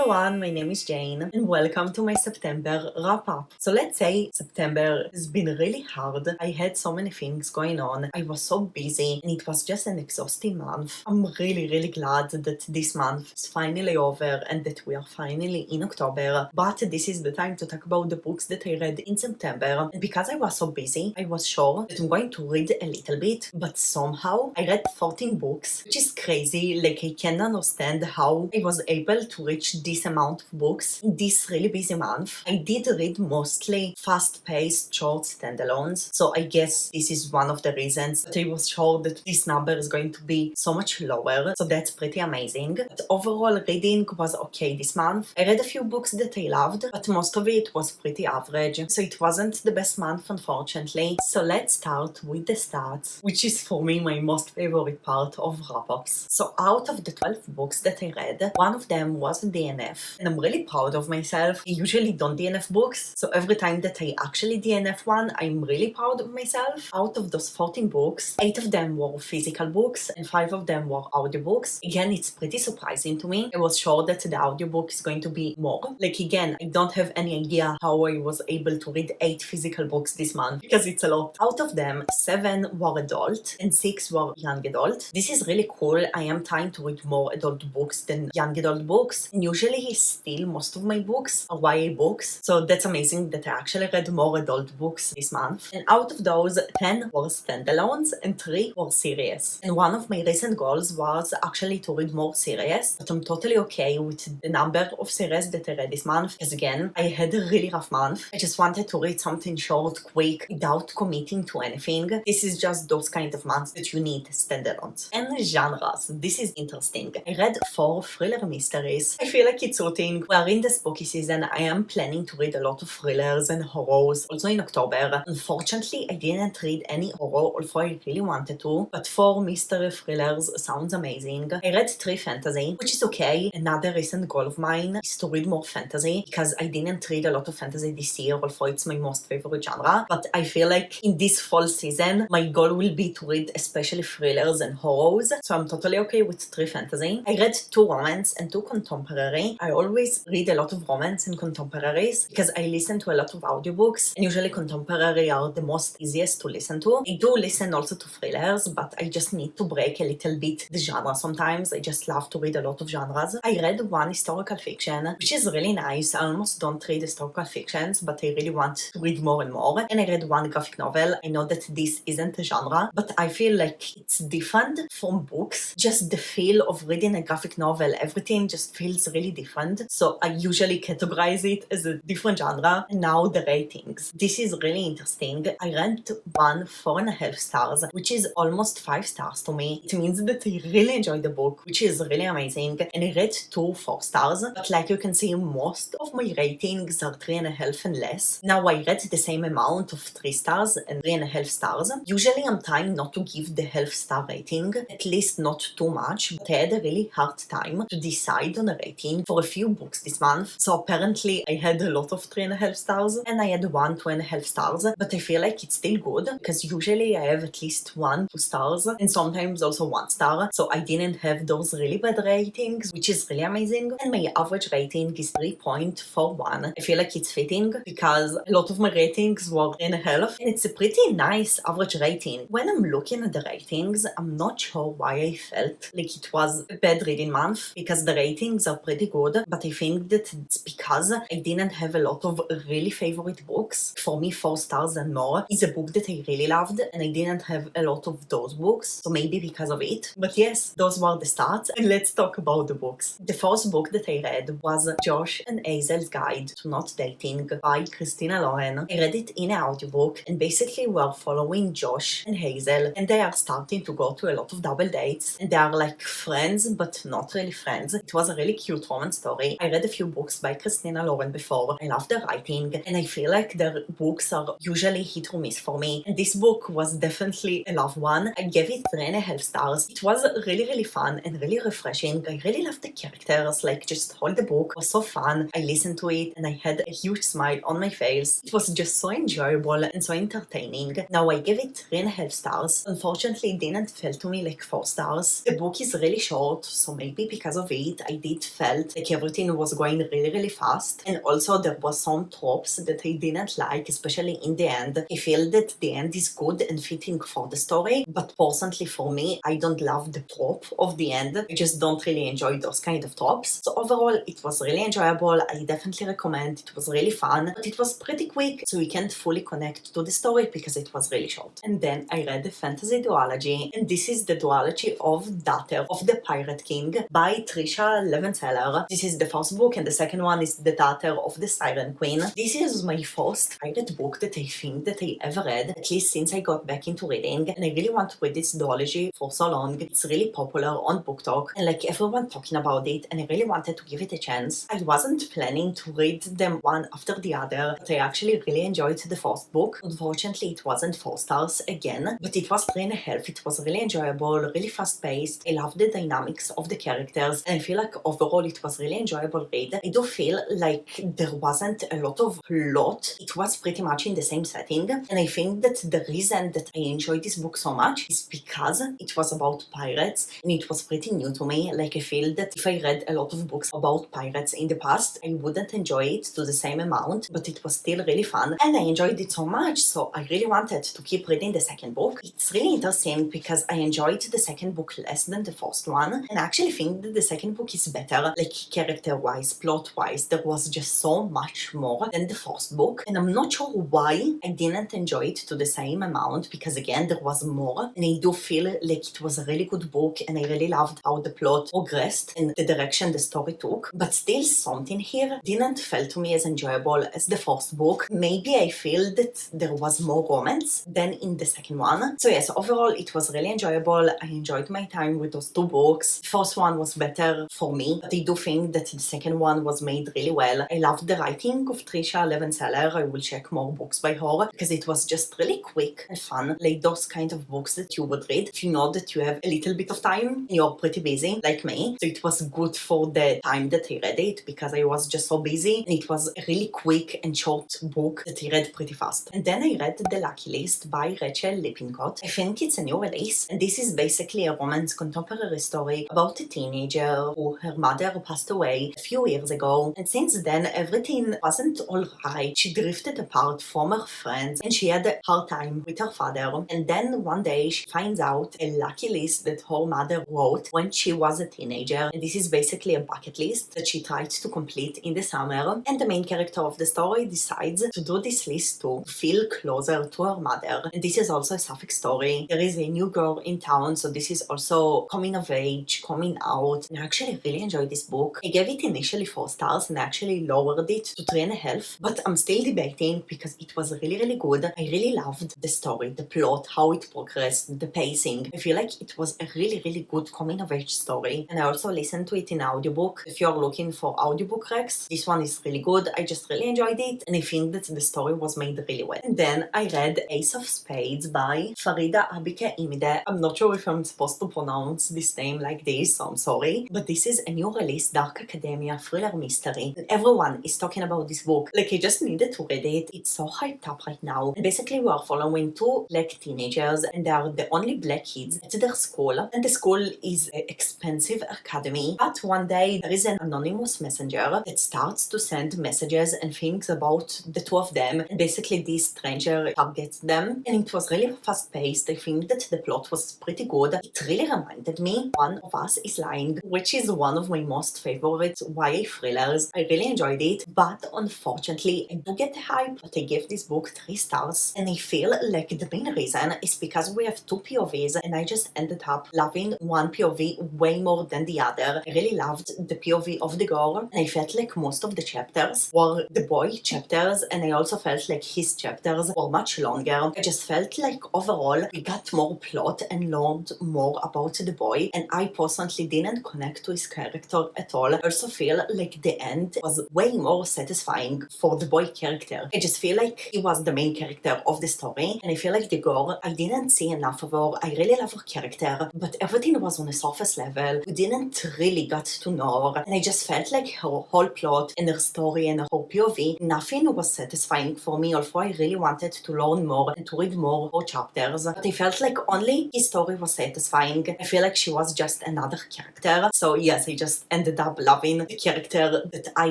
everyone, my name is Jane and welcome to my September wrap-up. So let's say September has been really hard. I had so many things going on. I was so busy and it was just an exhausting month. I'm really glad that this month is finally over and that we are finally in October. But this is the time to talk about the books that I read in September. And because I was so busy, I was sure that I'm going to read a little bit, but somehow I read 14 books, which is crazy. Like, I can't understand how I was able to reach this amount of books in this really busy month. I did read mostly fast-paced short standalones, so I guess this is one of the reasons, but I was sure that this number is going to be so much lower, so that's pretty amazing. But overall reading was okay this month. I read a few books that I loved, but most of it was pretty average, so it wasn't the best month unfortunately. So let's start with the stats, which is for me my most favorite part of wrap-ups. So out of the 12 books that I read, one of them was a DNF, and I'm really proud of myself. I usually don't DNF books, so every time that I actually DNF one, I'm really proud of myself. Out of those 14 books, 8 of them were physical books and 5 of them were audiobooks. Again, it's pretty surprising to me. I was sure that the audiobook is going to be more. Like, again, I don't have any idea how I was able to read 8 physical books this month, because it's a lot. Out of them, 7 were adult and 6 were young adult. This is really cool. I am trying to read more adult books than young adult books, and usually still most of my books are YA books, so that's amazing that I actually read more adult books this month. And out of those, 10 were standalones and 3 were series. And one of my recent goals was actually to read more series, but I'm totally okay with the number of series that I read this month, because again, I had a really rough month. I just wanted to read something short, quick, without committing to anything. This is just those kind of months that you need standalones. And genres, this is interesting. I read 4 thriller mysteries. I feel like it's routine. We are in the spooky season. I am planning to read a lot of thrillers and horrors also in October. Unfortunately, I didn't read any horror, although I really wanted to, but 4 mystery thrillers sounds amazing. I read 3 fantasy, which is okay. Another recent goal of mine is to read more fantasy, because I didn't read a lot of fantasy this year, although it's my most favorite genre. But I feel like in this fall season, my goal will be to read especially thrillers and horrors, so I'm totally okay with 3 fantasy. I read 2 romance and 2 contemporary. I always read a lot of romance and contemporaries because I listen to a lot of audiobooks, and usually contemporary are the most easiest to listen to. I do listen also to thrillers, but I just need to break a little bit the genre sometimes. I just love to read a lot of genres. I read 1 historical fiction, which is really nice. I almost don't read historical fictions, but I really want to read more and more. And I read 1 graphic novel. I know that this isn't a genre, but I feel like it's different from books. Just the feel of reading a graphic novel, everything just feels really different. So I usually categorize it as a different genre. And now the ratings. This is really interesting. I ranked 1 4.5 stars, which is almost 5 stars to me. It means that I really enjoyed the book, which is really amazing. And I read 2 4 stars, but like you can see, most of my ratings are 3.5 and less. Now I read the same amount of 3 stars and 3.5 stars. Usually I'm trying not to give the half star rating, at least not too much, but I had a really hard time to decide on a rating for a few books this month. So apparently I had a lot of 3.5 stars and I had 1 2.5 stars, but I feel like it's still good, because usually I have at least 1 2 stars and sometimes also 1 star, so I didn't have those really bad ratings, which is really amazing. And my average rating is 3.41. I feel like it's fitting because a lot of my ratings were 3.5, and it's a pretty nice average rating. When I'm looking at the ratings, I'm not sure why I felt like it was a bad reading month, because the ratings are pretty good, but I think that it's because I didn't have a lot of really favorite books. For me, 4 stars and more is a book that I really loved, and I didn't have a lot of those books, so maybe because of it. But yes, those were the stats, and let's talk about the books. The first book that I read was Josh and Hazel's Guide to Not Dating by Christina Lauren. I read it in an audiobook, and basically we're following Josh and Hazel, and they are starting to go to a lot of double dates, and they are like friends, but not really friends. It was a really cute romance story. I read a few books by Christina Lauren before. I love their writing, and I feel like their books are usually hit or miss for me, and this book was definitely a love one. I gave it 3.5 stars. It was really fun and really refreshing. I really loved the characters, like just all the book was so fun. I listened to it and I had a huge smile on my face. It was just so enjoyable and so entertaining. Now I gave it 3.5 stars. Unfortunately, it didn't feel to me like 4 stars. The book is really short, so maybe because of it I did felt Like everything was going really fast, and also there was some tropes that I didn't like, especially in the end. I feel that the end is good and fitting for the story, but personally for me, I don't love the trope of the end. I just don't really enjoy those kind of tropes. So overall, it was really enjoyable. I definitely recommend. It was really fun, but it was pretty quick, so we can't fully connect to the story because it was really short. And then I read the fantasy duology, and this is the duology of Daughther of the Pirate King by Trisha Levenseller. This is the first book, and the second one is the Daughther of the Siren Queen. This is my first pirate book that I think that I ever read, at least since I got back into reading, and I really want to read this duology for so long. It's really popular on Book Talk, and like everyone talking about it, and I really wanted to give it a chance. I wasn't planning to read them one after the other, but I actually really enjoyed the first book. Unfortunately, it wasn't 4 stars again, but it was 3.5. It was really enjoyable, really fast-paced. I loved the dynamics of the characters, and I feel like overall it was really enjoyable read. I do feel like there wasn't a lot of plot. It was pretty much in the same setting, and I think that the reason that I enjoyed this book so much is because it was about pirates, and it was pretty new to me. Like I feel that if I read a lot of books about pirates in the past, I wouldn't enjoy it to the same amount, but it was still really fun, and I enjoyed it so much, so I really wanted to keep reading the second book. It's really interesting because I enjoyed the second book less than the first one, and I actually think that the second book is better, like character-wise, plot-wise. There was just so much more than the first book, and I'm not sure why I didn't enjoy it to the same amount, because again, there was more, and I do feel like it was a really good book, and I really loved how the plot progressed and the direction the story took, but still something here didn't feel to me as enjoyable as the first book. Maybe I feel that there was more romance than in the second one. So yes, overall it was really enjoyable. I enjoyed my time with those 2 books. The first one was better for me, but I do think that the second one was made really well. I loved the writing of Trisha Levenseller. I will check more books by her because it was just really quick and fun, like those kind of books that you would read if you know that you have a little bit of time and you're pretty busy like me. So it was good for the time that I read it because I was just so busy, and it was a really quick and short book that I read pretty fast. And then I read The Lucky List by Rachel Lippincott. I think it's a new release, and this is basically a romance contemporary story about a teenager who her mother passed away a few years ago, and since then everything wasn't alright. She drifted apart from her friends, and she had a hard time with her father. And then one day she finds out a lucky list that her mother wrote when she was a teenager, and this is basically a bucket list that she tried to complete in the summer, and the main character of the story decides to do this list to feel closer to her mother. And this is also a sapphic story. There is a new girl in town, so this is also coming of age, coming out, and I actually really enjoyed this book. I gave it initially 4 stars and I actually lowered it to 3.5, but I'm still debating because it was really good. I really loved the story, the plot, how it progressed, the pacing. I feel like it was a really good coming of age story, and I also listened to it in audiobook. If you're looking for audiobook recs, this one is really good. I just really enjoyed it, and I think that the story was made really well. And then I read Ace of Spades by Farida Abike Imide. I'm not sure if I'm supposed to pronounce this name like this, so I'm sorry, but this is a new release dark academia thriller mystery, and everyone is talking about this book. Like I just needed to read it. It's so hyped up right now, and basically we are following 2 black teenagers, and they are the only black kids at their school, and the school is an expensive academy. But one day there is an anonymous messenger that starts to send messages and things about the 2 of them, and basically this stranger targets them, and it was really fast paced. I think that the plot was pretty good. It really reminded me One of Us is Lying, which is one of my most favorite YA thrillers. I really enjoyed it, but unfortunately I do get the hype, but I gave this book 3 stars, and I feel like the main reason is because we have 2 POVs, and I just ended up loving one POV way more than the other. I really loved the POV of the girl, and I felt like most of the chapters were the boy chapters, and I also felt like his chapters were much longer. I just felt like overall we got more plot and learned more about the boy, and I personally didn't connect to his character at all. I also feel like the end was way more satisfying for the boy character. I just feel like he was the main character of the story, and I feel like the girl, I didn't see enough of her. I really love her character, but everything was on a surface level. We didn't really get to know her, and I just felt like her whole plot and her story and her POV, nothing was satisfying for me, although I really wanted to learn more and to read more of her chapters. But I felt like only his story was satisfying. I feel like she was just another character. So yes, I just ended up loving the character that I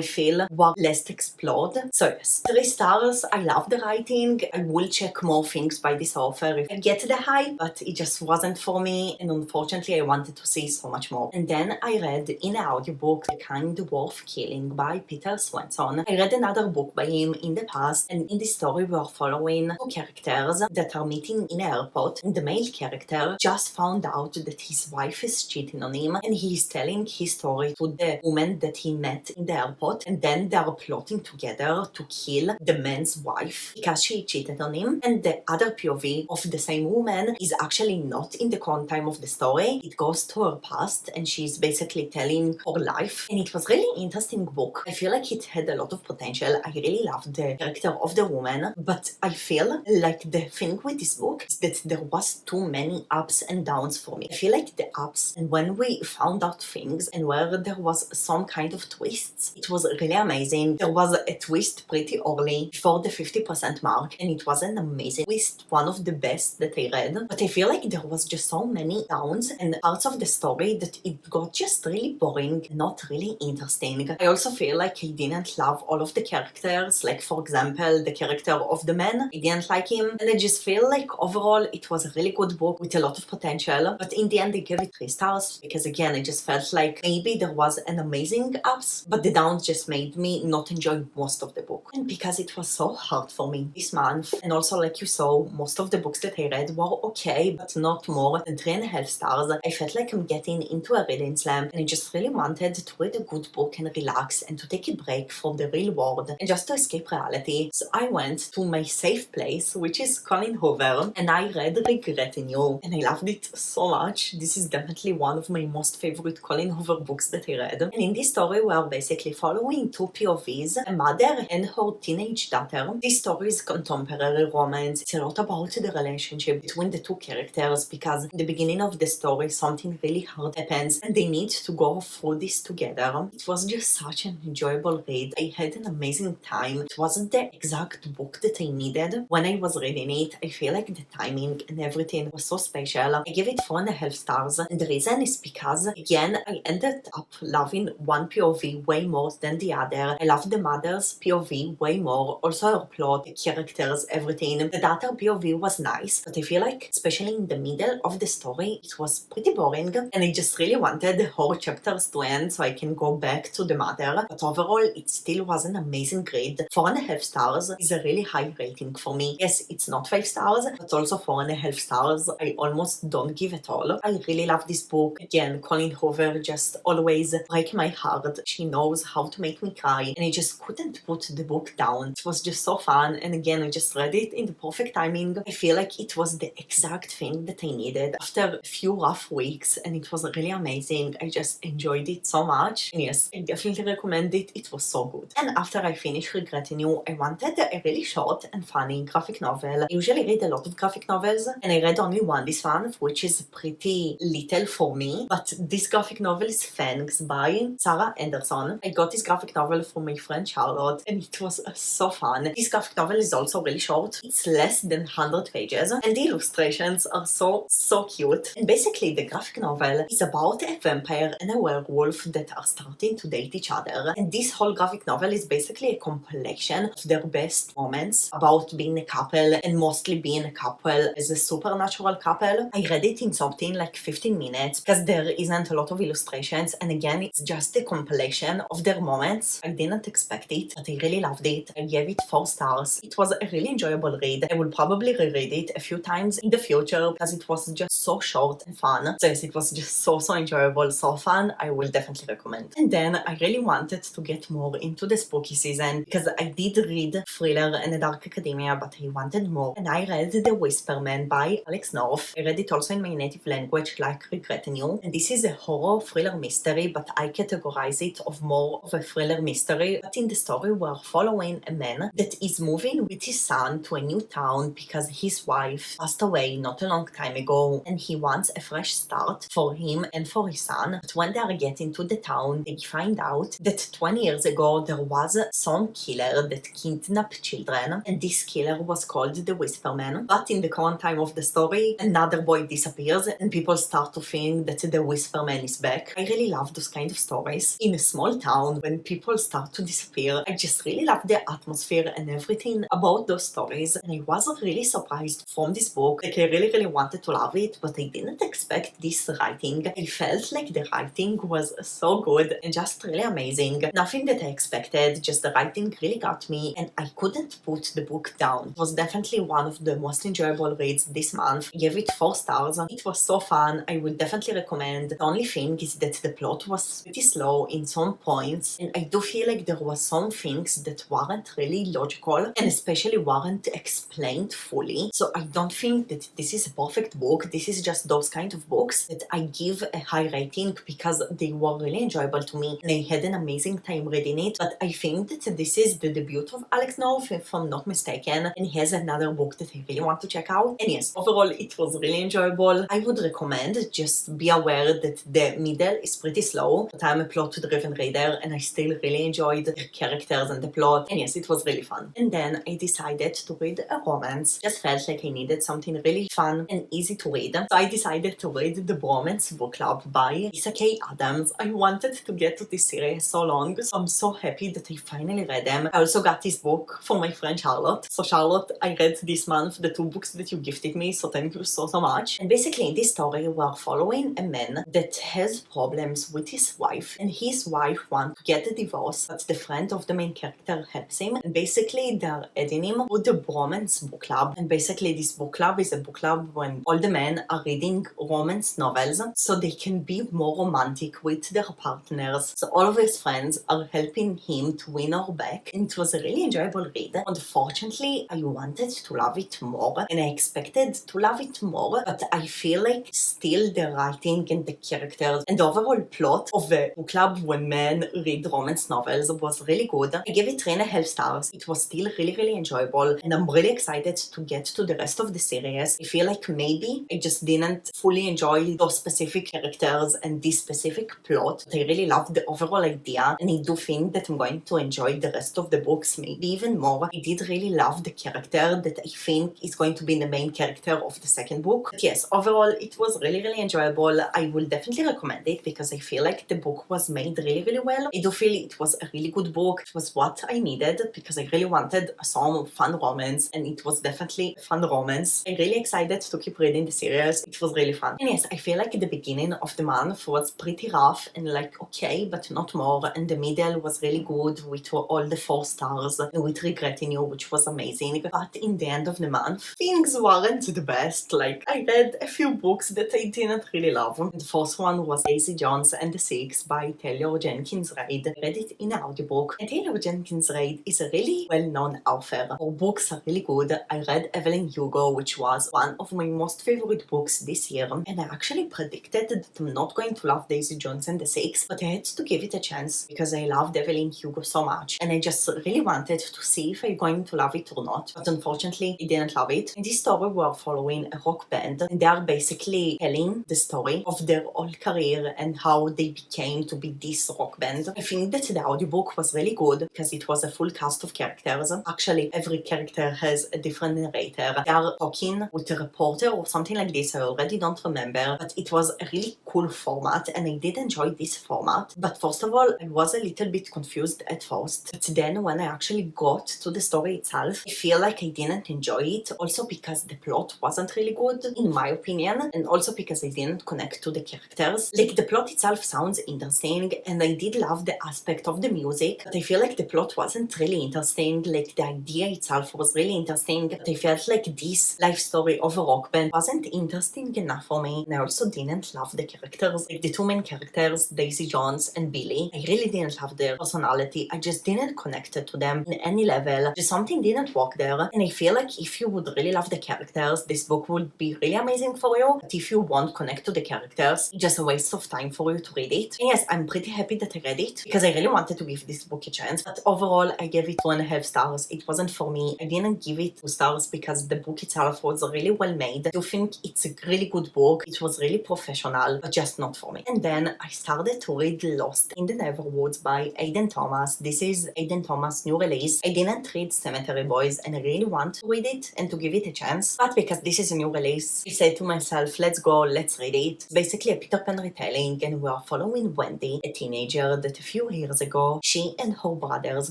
feel were less explored. So yes, 3 stars. I love the writing. I will check more things by this author if I get the hype, but it just wasn't for me, and unfortunately I wanted to see so much more. And then I read in an audiobook The Kind Worth Killing by Peter Swenson. I read another book by him in the past, and in this story we are following 2 characters that are meeting in an airport, and the male character just found out that his wife is cheating on him, and he is telling his story to the woman that he met in the airport, and then they are plotting together to kill the man's wife because she cheated on him. And the other POV of the same woman is actually not in the current time of the story. It goes to her past, and she's basically telling her life, and it was really interesting book. I feel like it had a lot of potential. I really loved the character of the woman, but I feel like the thing with this book is that there was too many ups and downs for me. I feel like the ups, and when we found out things and where there was some kind of twists, it was really amazing. There was a twist pretty early before the 50% mark, and it was an amazing twist, one of the best that I read. But I feel like there was just so many downs and parts of the story that it got just really boring, not really interesting. I also feel like I didn't love all of the characters, like for example the character of the man. I didn't like him, and I just feel like overall it was a really good book with a lot of potential, but in the end I gave it 3 stars because again I just felt like maybe there was an amazing ups, but the downs just made me not enjoy most of the book. And because it was so hard for me this month, and also like you saw, most of the books that I read were okay, but not more than 3.5 stars, I felt like I'm getting into a reading slump, and I just really wanted to read a good book and relax and to take a break from the real world and just to escape reality. So I went to my safe place, which is Colin Hoover, and I read Regretting You, and I loved it so much. This is definitely one of my most favorite Colin Hoover books that I read. And in this story we are basically following 2 POVs, a mother and her teenage daughter. This story is contemporary romance. It's a lot about the relationship between the 2 characters, because in the beginning of the story something really hard happens and they need to go through this together. It was just such an enjoyable read. I had an amazing time. It wasn't the exact book that I needed when I was reading it. I feel like the timing and everything was so special. I give it 4.5 stars, and the reason is because again I ended up loving one POV way more than the other. I loved the mother's POV way more, also her plot, the characters, everything. The daughter POV was nice, but I feel like especially in the middle of the story it was pretty boring, and I just really wanted the whole chapters to end so I can go back to the mother. But overall it still was an amazing grade. 4.5 stars is a really high rating for me. Yes, it's not 5 stars, but also 4.5 stars I almost don't give at all. I really love this book. Again, Colin Hoover just always break my heart. She knows how to make me cry, and I just couldn't put the book down. It was just so fun, and again I just read it in the perfect timing. I feel like it was the exact thing that I needed after a few rough weeks, and it was really amazing. I just enjoyed it so much, and yes, I definitely recommend it. It was so good. And after I finished Regretting You, I wanted a really short and funny graphic novel. I usually read a lot of graphic novels, and I read only one this month, which is pretty little for me, but this graphic novel is Fangs by Sarah Anderson. I got this graphic novel from my friend Charlotte, and it was so fun. This graphic novel is also really short. It's less than 100 pages, and the illustrations are so cute. And basically the graphic novel is about a vampire and a werewolf that are starting to date each other, and this whole graphic novel is basically a compilation of their best moments about being a couple, and mostly being a couple as a supernatural couple. I read it in something like 15 minutes because there isn't a lot of illustrations, and again it's just a compilation of their moments. I didn't expect it, but I really loved it. I gave it 4 stars. It was a really enjoyable read. I will probably reread it a few times in the future because it was just so short and fun. So yes, it was just so enjoyable, so fun. I will definitely recommend. And then I really wanted to get more into the spooky season because I did read Thriller and The Dark Academia, but I wanted more. And I read The Whisperman by Alex North. I read it also in my native language, like Regretting You. And this is a horror thriller mystery, but I categorize it of more of a thriller mystery. But in the story we're following a man that is moving with his son to a new town because his wife passed away not a long time ago, and and he wants a fresh start for him and for his son. But when they are getting to the town, they find out that 20 years ago there was some killer that kidnapped children, and this killer was called the Whisperman. But in the current time of the story, another boy disappears and people start to think that the Whisperman is back. I really love those kind of stories. In a small town, when people start to disappear, I just really love the atmosphere and everything about those stories, and I was really surprised from this book. Like, I really wanted to love it, but I didn't expect this writing. I felt like the writing was so good and just really amazing. Nothing that I expected, just the writing really got me, and I couldn't put the book down. It was definitely one of the most enjoyable reads this month. I gave it 4 stars. It was so fun. I would definitely recommend. The only thing is that the plot was pretty slow in some points, and I do feel like there was some things that weren't really logical and especially weren't explained fully. So I don't think that this is a perfect book. This is just those kind of books that I give a high rating because they were really enjoyable to me and I had an amazing time reading it. But I think that this is the debut of Alex North, if I'm not mistaken, and he has another book that I really want to check out. And yes, overall it was really enjoyable. I would recommend, just be aware that the middle is pretty slow, but I'm a plot-driven reader and I still really enjoyed the characters and the plot, and yes, it was really fun. And then I decided to read a romance. Just felt like I needed something really fun and easy to read, so I decided to read the Bromance book club by Lisa K. Adams. I wanted to get to this series so long, so I'm so happy that I finally read them. I also got this book for my friend Charlotte. So Charlotte, I read this month the 2 books that you gifted me, so thank you so much. And basically in this story we're following a man that has problems with his wife, and his wife wants to get a divorce, but the friend of the main character helps him, and basically they're adding him to the Bromance book club. And basically this book club is a book club when all the men are reading romance novels so they can be more romantic with their partners. So all of his friends are helping him to win her back, and it was a really enjoyable read. Unfortunately, I wanted to love it more and I expected to love it more, but I feel like still the writing and the characters and the overall plot of a book club when men read romance novels was really good. I gave it 3.5 stars. It was still really enjoyable, and I'm really excited to get to the rest of the series. I feel like maybe I just didn't fully enjoy those specific characters and this specific plot, but I really loved the overall idea, and I do think that I'm going to enjoy the rest of the books maybe even more. I did really love the character that I think is going to be the main character of the second book. But yes, overall it was really enjoyable. I will definitely recommend it because I feel like the book was made really well. I do feel it was a really good book. It was what I needed because I really wanted some fun romance, and it was definitely a fun romance. I'm really excited to keep reading the series. It was really fun. And yes, I feel like the beginning of the month was pretty rough and like okay, but not more, and the middle was really good with all the 4 stars and with Regretting You, which was amazing. But in the end of the month, things weren't the best. Like, I read a few books that I didn't really love. The first one was Daisy Jones and the Six by Taylor Jenkins Reid. I read it in an audiobook, and Taylor Jenkins Reid is a really well-known author. Her books are really good. I read Evelyn Hugo, which was one of my most favorite books this year, and I actually predicted that I'm not going to love Daisy Jones and the Six, but I had to give it a chance because I loved Evelyn Hugo so much, and I just really wanted to see if I'm going to love it or not. But unfortunately, I didn't love it. In this story, we're following a rock band, and they are basically telling the story of their whole career and how they became to be this rock band. I think that the audiobook was really good because it was a full cast of characters. Actually, every character has a different narrator. They are talking with a reporter or something like this. I already don't remember, but it was a really cool format, and I did enjoy this format. But first of all, I was a little bit confused at first. But then when I actually got to the story itself, I feel like I didn't enjoy it. Also because the plot wasn't really good, in my opinion, and also because I didn't connect to the characters. Like, the plot itself sounds interesting, and I did love the aspect of the music, but I feel like the plot wasn't really interesting. Like, the idea itself was really interesting, but I felt like this life story of a rock band wasn't interesting enough for me, and I also didn't love the characters. Like, the 2 main characters, Daisy Jones and Billy, I really didn't love their personality. I just didn't connect to them in any level. Just something didn't work there, and I feel like if you would really love the characters, this book would be really amazing for you. But if you won't connect to the characters, it's just a waste of time for you to read it. And yes, I'm pretty happy that I read it because I really wanted to give this book a chance. But overall, I gave it 2.5 stars. It wasn't for me. I didn't give it 2 stars because the book itself was really well made. I do think it's It's a really good book. It was really professional, but just not for me. And then I started to read Lost in the Neverwoods by Aidan Thomas. This is Aidan Thomas' new release. I didn't read Cemetery Boys and I really want to read it and to give it a chance, but because this is a new release, I said to myself, let's go, let's read it. It's basically a Peter Pan retelling, and we are following Wendy, a teenager that a few years ago, she and her brothers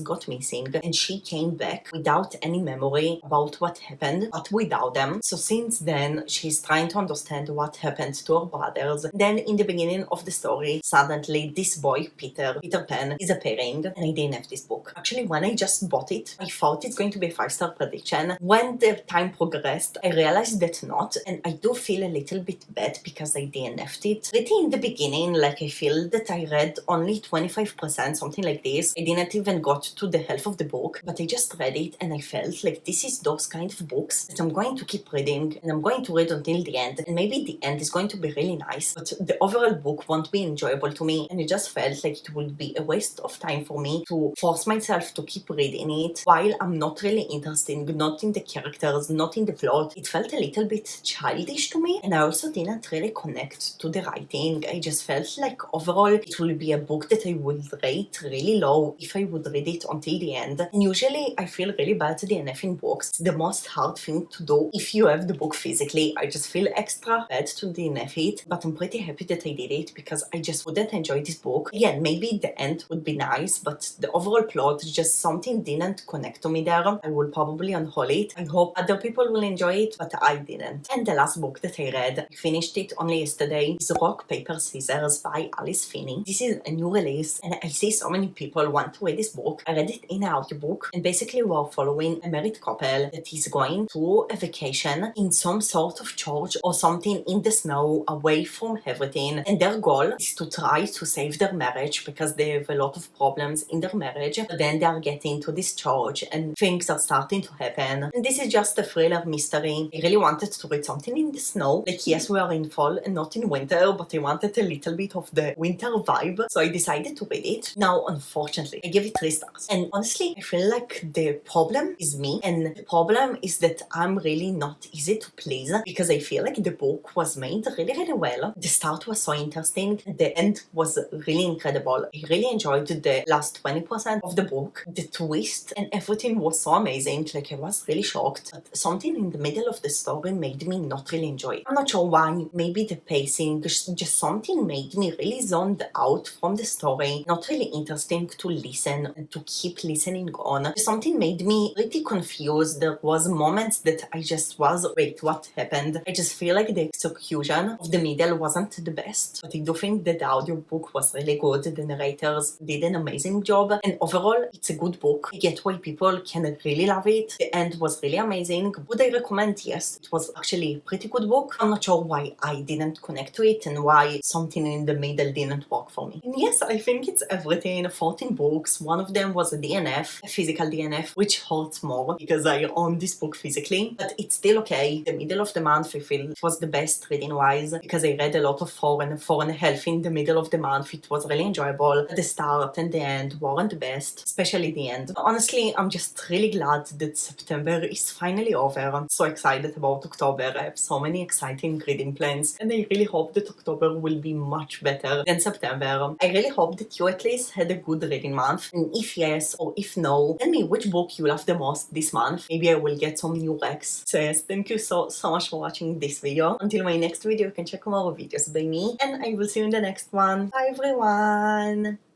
got missing, and she came back without any memory about what happened, but without them. So since then, she's trying to understand what happened to her brothers. Then in the beginning of the story, suddenly this boy, Peter Pan, is appearing, and I didn't have this book. Actually, when I just bought it, I thought it's going to be a 5-star prediction. When the time progressed, I realized that not, and I do feel a little bit bad because I DNF'd it. Pretty in the beginning, like I feel that I read only 25%, something like this. I didn't even got to the half of the book, but I just read it and I felt like this is those kind of books that I'm going to keep reading, and I'm going to read until the end, and maybe the end is going to be really nice, but the overall book won't be enjoyable to me, and it just felt like it would be a waste of time for me to force myself to keep reading it while I'm not really interested, not in the characters, not in the plot. It felt a little bit childish to me, and I also didn't really connect to the writing. I just felt like overall it will be a book that I would rate really low if I would read it until the end. And usually I feel really bad DNFing books. It's the most hard thing to do if you have the book physically. I just feel extra bad to DNF it, but I'm pretty happy that I did it because I just wouldn't enjoy this book. Yeah, maybe the end would be nice, but the overall plot, just something didn't connect to me there. I will probably unhaul it. I hope other people will enjoy it, but I didn't. And the last book that I read, I finished it only yesterday, is Rock, Paper, Scissors by Alice Finney. This is a new release, and I see so many people want to read this book. I read it in an audiobook, and basically we are following a married couple that is going to a vacation in some sort of church or something in the snow, away from everything, and their goal is to try to save their marriage because they have a lot of problems in their marriage. But then they are getting to this church and things are starting to happen, and this is just a thriller mystery. I really wanted to read something in the snow, like yes, we are in fall and not in winter, but I wanted a little bit of the winter vibe, so I decided to read it. Now unfortunately I give it 3 stars, and honestly I feel like the problem is me, and the problem is that I'm really not easy to please because I feel like the book was made really well. The start was so interesting, the end was really incredible. I really enjoyed the last 20% of the book. The twist and everything was so amazing, like I was really shocked, but something in the middle of the story made me not really enjoy it. I'm not sure why, maybe the pacing, just something made me really zoned out from the story, not really interesting to listen and to keep listening on. Something made me pretty confused. There was moments that I just was, wait, what happened? I just feel like the execution of the middle wasn't the best, but I do think that the audiobook was really good. The narrators did an amazing job, and overall it's a good book. I get why people can really love it. The end was really amazing. Would I recommend? Yes, it was actually a pretty good book. I'm not sure why I didn't connect to it and why something in the middle didn't work for me. And yes, I think it's everything. 14 books. One of them was a DNF, a physical DNF, which hurts more because I own this book physically, but it's still okay. The middle of the month I feel it was the best reading wise because I read a lot of 4.5 in the middle of the month. It was really enjoyable. The start and the end weren't the best, especially the end. Honestly, I'm just really glad that September is finally over. I'm so excited about October. I have so many exciting reading plans, and I really hope that October will be much better than September. I really hope that you at least had a good reading month, and if yes or if no, tell me which book you love the most this month. Maybe I will get some new recs. So yes, thank you so much for watching this video. Until my next video, you can check more videos by me, and I will see you in the next one. Bye everyone!